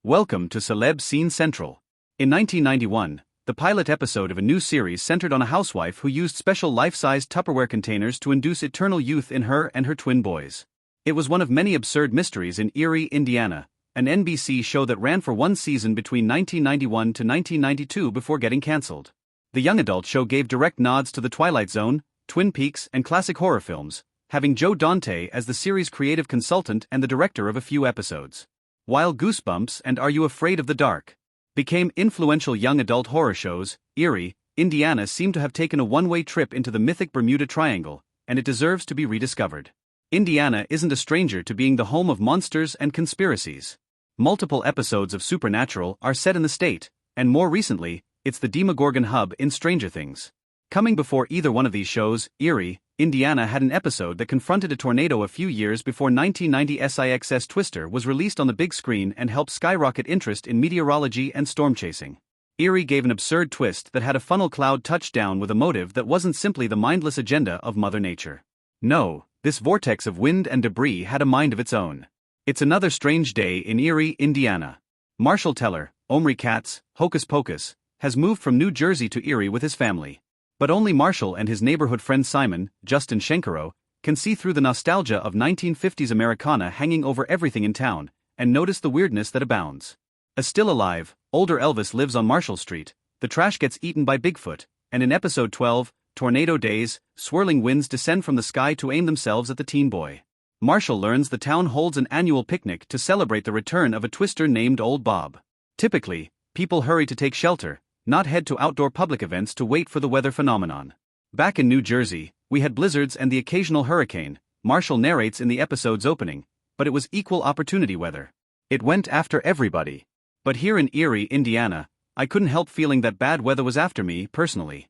Welcome to Celeb Scene Central. In 1991, the pilot episode of a new series centered on a housewife who used special life-sized Tupperware containers to induce eternal youth in her and her twin boys. It was one of many absurd mysteries in Erie, Indiana, an NBC show that ran for one season between 1991 to 1992 before getting cancelled. The young adult show gave direct nods to The Twilight Zone, Twin Peaks, and classic horror films, having Joe Dante as the series' creative consultant and the director of a few episodes. While Goosebumps and Are You Afraid of the Dark became influential young adult horror shows, Erie, Indiana seemed to have taken a one-way trip into the mythic Bermuda Triangle, and it deserves to be rediscovered. Indiana isn't a stranger to being the home of monsters and conspiracies. Multiple episodes of Supernatural are set in the state, and more recently, it's the Demogorgon hub in Stranger Things. Coming before either one of these shows, Erie, Indiana had an episode that confronted a tornado a few years before 1990 SIX's Twister was released on the big screen and helped skyrocket interest in meteorology and storm chasing. Erie gave an absurd twist that had a funnel cloud touchdown with a motive that wasn't simply the mindless agenda of Mother Nature. No, this vortex of wind and debris had a mind of its own. It's another strange day in Erie, Indiana. Marshall Teller, Omri Katz, Hocus Pocus, has moved from New Jersey to Erie with his family. But only Marshall and his neighborhood friend Simon, Justin Schenkero, can see through the nostalgia of 1950s Americana hanging over everything in town, and notice the weirdness that abounds. Still alive, older Elvis lives on Marshall Street, the trash gets eaten by Bigfoot, and in episode 12, Tornado Days, swirling winds descend from the sky to aim themselves at the teen boy. Marshall learns the town holds an annual picnic to celebrate the return of a twister named Old Bob. Typically, people hurry to take shelter, not head to outdoor public events to wait for the weather phenomenon. Back in New Jersey, we had blizzards and the occasional hurricane, Marshall narrates in the episode's opening, but it was equal opportunity weather. It went after everybody. But here in Erie, Indiana, I couldn't help feeling that bad weather was after me, personally.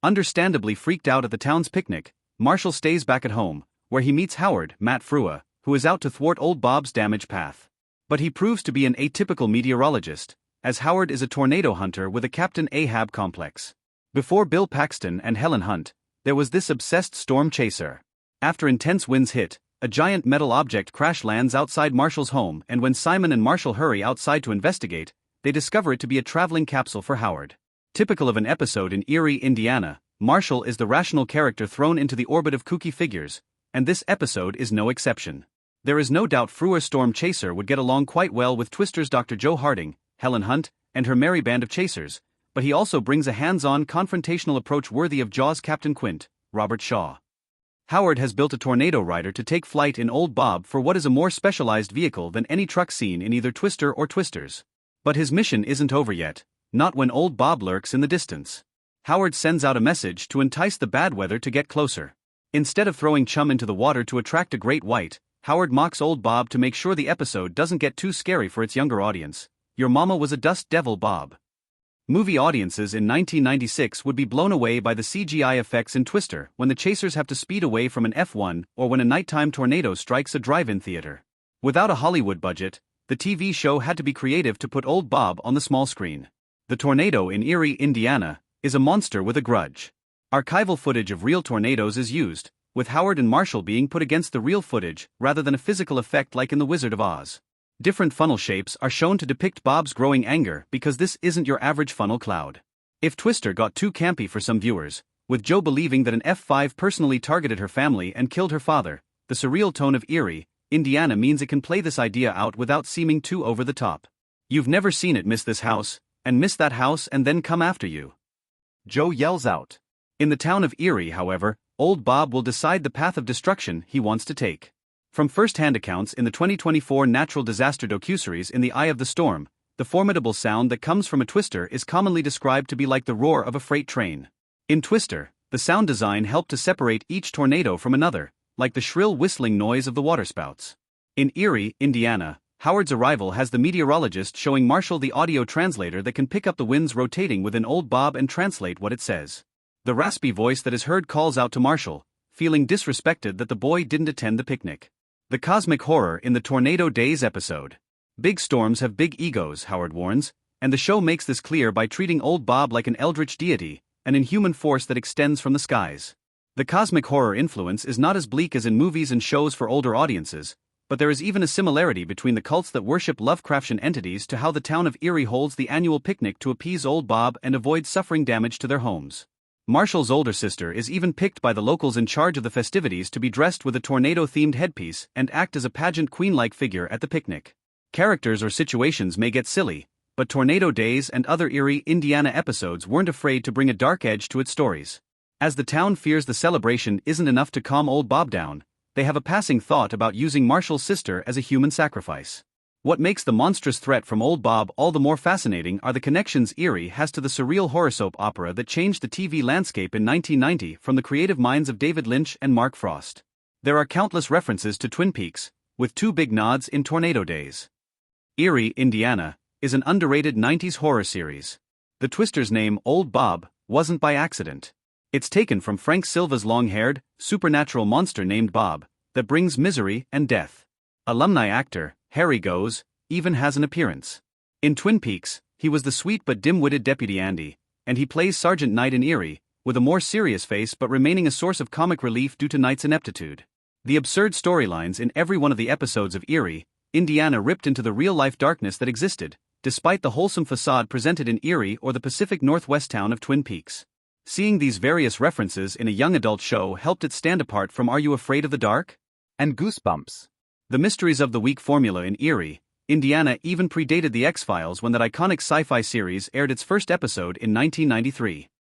Understandably freaked out at the town's picnic, Marshall stays back at home, where he meets Howard, Matt Frua, who is out to thwart Old Bob's damage path. But he proves to be an atypical meteorologist, as Howard is a tornado hunter with a Captain Ahab complex. Before Bill Paxton and Helen Hunt, there was this obsessed storm chaser. After intense winds hit, a giant metal object crash lands outside Marshall's home, and when Simon and Marshall hurry outside to investigate, they discover it to be a traveling capsule for Howard. Typical of an episode in Erie, Indiana, Marshall is the rational character thrown into the orbit of kooky figures, and this episode is no exception. There is no doubt Frua's storm chaser would get along quite well with Twister's Dr. Joe Harding, Helen Hunt, and her merry band of chasers, but he also brings a hands-on confrontational approach worthy of Jaws' Captain Quint, Robert Shaw. Howard has built a tornado rider to take flight in Old Bob for what is a more specialized vehicle than any truck seen in either Twister or Twisters. But his mission isn't over yet, not when Old Bob lurks in the distance. Howard sends out a message to entice the bad weather to get closer. Instead of throwing chum into the water to attract a great white, Howard mocks Old Bob to make sure the episode doesn't get too scary for its younger audience. Your mama was a dust devil, Bob. Movie audiences in 1996 would be blown away by the CGI effects in Twister when the chasers have to speed away from an F1 or when a nighttime tornado strikes a drive-in theater. Without a Hollywood budget, the TV show had to be creative to put Old Bob on the small screen. The tornado in Erie, Indiana, is a monster with a grudge. Archival footage of real tornadoes is used, with Howard and Marshall being put against the real footage rather than a physical effect like in The Wizard of Oz. Different funnel shapes are shown to depict Bob's growing anger because this isn't your average funnel cloud. If Twister got too campy for some viewers, with Joe believing that an F5 personally targeted her family and killed her father, the surreal tone of Erie, Indiana means it can play this idea out without seeming too over the top. You've never seen it miss this house, and miss that house and then come after you, Joe yells out. In the town of Erie, however, Old Bob will decide the path of destruction he wants to take. From first-hand accounts in the 2024 natural disaster docuseries In the Eye of the Storm, the formidable sound that comes from a twister is commonly described to be like the roar of a freight train. In Twister, the sound design helped to separate each tornado from another, like the shrill whistling noise of the waterspouts. In Erie, Indiana, Howard's arrival has the meteorologist showing Marshall the audio translator that can pick up the winds rotating within Old Bob and translate what it says. The raspy voice that is heard calls out to Marshall, feeling disrespected that the boy didn't attend the picnic. The cosmic horror in the Tornado Days episode. Big storms have big egos, Howard warns, and the show makes this clear by treating Old Bob like an eldritch deity, an inhuman force that extends from the skies. The cosmic horror influence is not as bleak as in movies and shows for older audiences, but there is even a similarity between the cults that worship Lovecraftian entities to how the town of Erie holds the annual picnic to appease Old Bob and avoid suffering damage to their homes. Marshall's older sister is even picked by the locals in charge of the festivities to be dressed with a tornado-themed headpiece and act as a pageant queen-like figure at the picnic. Characters or situations may get silly, but Tornado Days and other Erie, Indiana episodes weren't afraid to bring a dark edge to its stories. As the town fears the celebration isn't enough to calm Old Bob down, they have a passing thought about using Marshall's sister as a human sacrifice. What makes the monstrous threat from Old Bob all the more fascinating are the connections Erie has to the surreal horror soap opera that changed the TV landscape in 1990 from the creative minds of David Lynch and Mark Frost. There are countless references to Twin Peaks, with two big nods in Tornado Days. Erie, Indiana, is an underrated 90s horror series. The twister's name, Old Bob, wasn't by accident. It's taken from Frank Silva's long-haired, supernatural monster named Bob, that brings misery and death. Alumni actor, Harry Goes, even has an appearance. In Twin Peaks, he was the sweet but dim-witted Deputy Andy, and he plays Sergeant Knight in Erie, with a more serious face but remaining a source of comic relief due to Knight's ineptitude. The absurd storylines in every one of the episodes of Erie, Indiana ripped into the real-life darkness that existed, despite the wholesome facade presented in Erie or the Pacific Northwest town of Twin Peaks. Seeing these various references in a young adult show helped it stand apart from Are You Afraid of the Dark? And Goosebumps. The Mysteries of the Week formula in Erie, Indiana even predated The X-Files when that iconic sci-fi series aired its first episode in 1993.